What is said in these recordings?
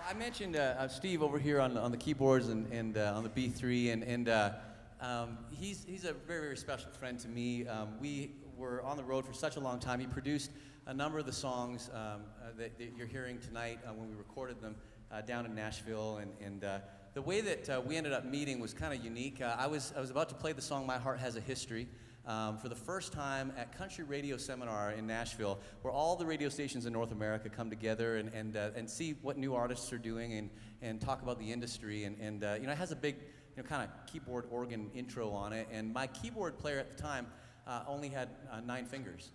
I mentioned Steve over here on the keyboards and on the B3, and he's a very, very special friend to me. We were on the road for such a long time. He produced a number of the songs that you're hearing tonight when we recorded them down in Nashville, and the way that we ended up meeting was kind of unique. I was about to play the song "My Heart Has a History" for the first time at Country Radio Seminar in Nashville, where all the radio stations in North America come together and see what new artists are doing and talk about the industry. And you know, it has a big kind of keyboard organ intro on it. And my keyboard player at the time only had 9 fingers.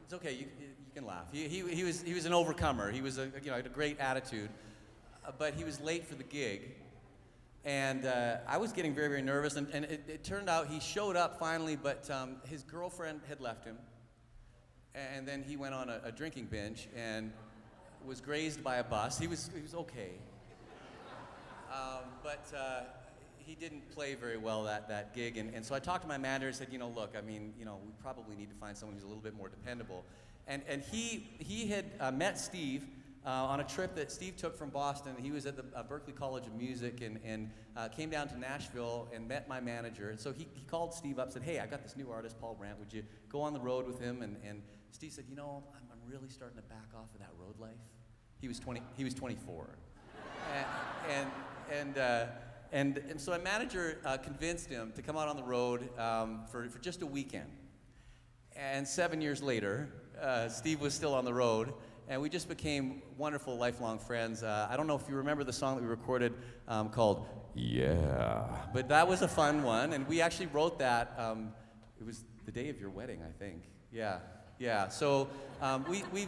It's okay, you can laugh. He was an overcomer. He was had a great attitude, but he was late for the gig. And I was getting very, very nervous, and it turned out he showed up finally, but his girlfriend had left him, and then he went on a drinking binge and was grazed by a bus. He was okay, but he didn't play very well that gig, and so I talked to my manager and said, look, I mean, we probably need to find someone who's a little bit more dependable, and he had met Steve on a trip that Steve took from Boston. He was at the Berklee College of Music and came down to Nashville and met my manager. And so he called Steve up and said, hey, I got this new artist, Paul Brandt. Would you go on the road with him? And Steve said, I'm really starting to back off of that road life. He was 24. And so my manager convinced him to come out on the road for just a weekend. And 7 years later, Steve was still on the road. And we just became wonderful, lifelong friends. I don't know if you remember the song that we recorded called "Yeah," but that was a fun one. And we actually wrote that. It was the day of your wedding, I think. Yeah. So we've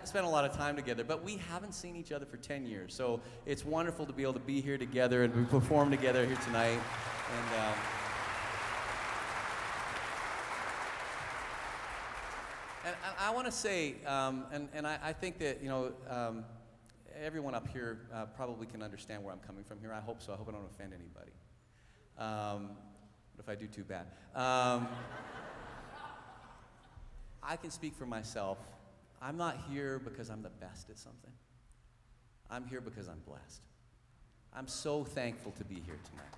spent a lot of time together, but we haven't seen each other for 10 years. So it's wonderful to be able to be here together and we perform together here tonight. And I want to say, and I think that, everyone up here probably can understand where I'm coming from here. I hope so. I hope I don't offend anybody. But if I do, too bad. I can speak for myself. I'm not here because I'm the best at something. I'm here because I'm blessed. I'm so thankful to be here tonight.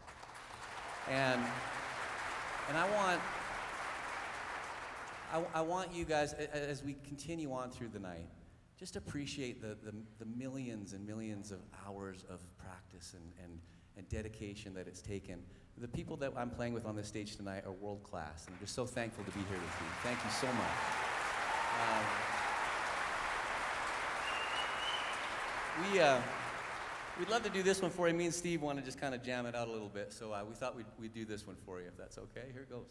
And I want you guys, as we continue on through the night, just appreciate the millions and millions of hours of practice and dedication that it's taken. The people that I'm playing with on this stage tonight are world class, and I'm just so thankful to be here with you. Thank you so much. We'd love to do this one for you. Me and Steve want to just kind of jam it out a little bit, so we thought we'd do this one for you, if that's okay. Here it goes.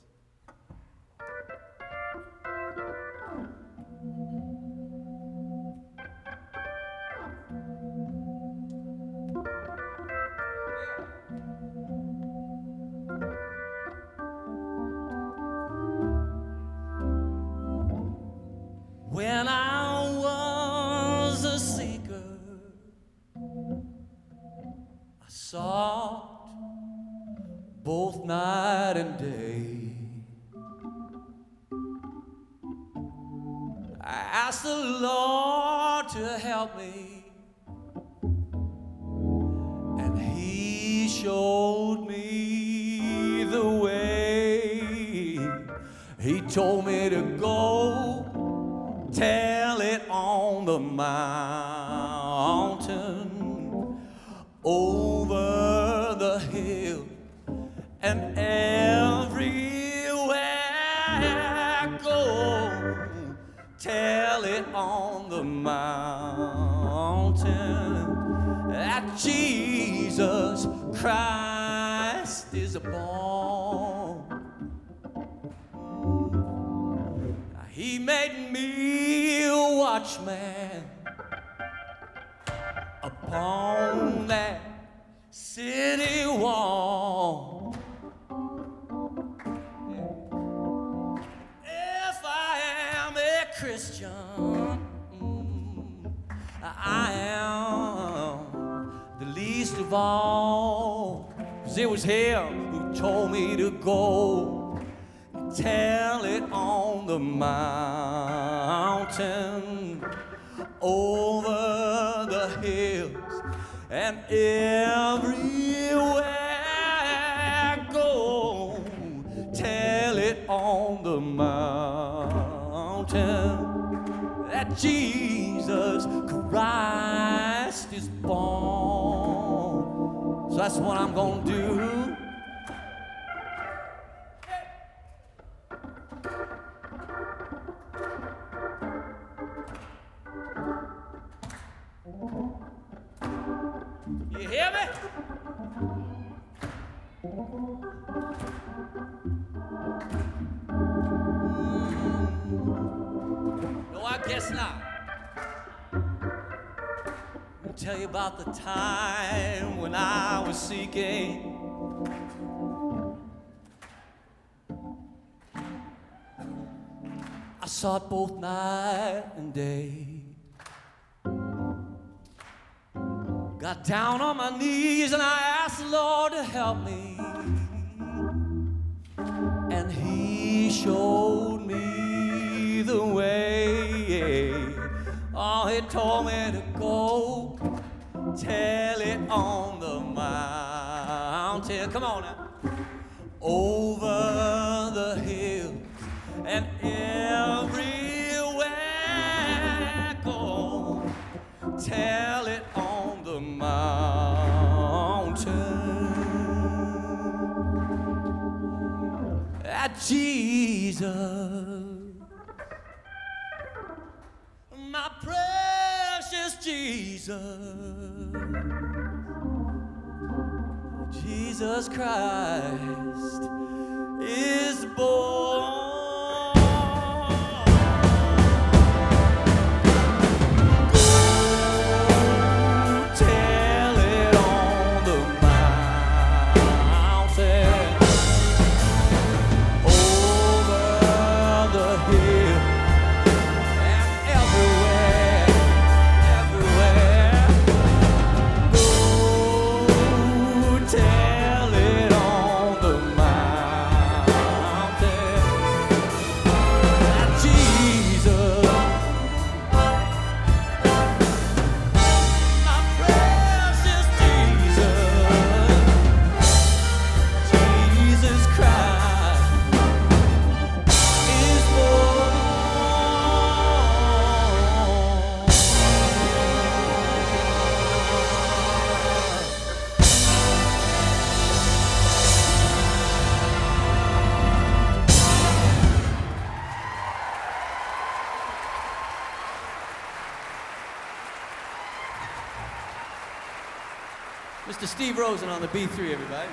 When I was a seeker, I sought both night and day. I asked the Lord to help me, and He showed me the way. He told me to go tell it on the mountain, over the hill, and everywhere I go. Tell it on the mountain that Jesus Christ is born. He made me a watchman upon that city wall. If I am a Christian, I am the least of all. 'Cause it was Him who told me to go tell it on the mountain, over hills and everywhere I go. Tell it on the mountain that Jesus Christ is born. So that's what I'm gonna do. You hear me? No, I guess not. I'll tell you about the time when I was seeking. I sought both night and day. Got down on my knees and I asked the Lord to help me. And He showed me the way. Oh, He told me to go tell it on the mountain. Come on now. Over the hill and everywhere I go. Tell it on the mountain that Jesus, my precious Jesus, Jesus Christ is born. Mr. Steve Rosen on the B3, everybody.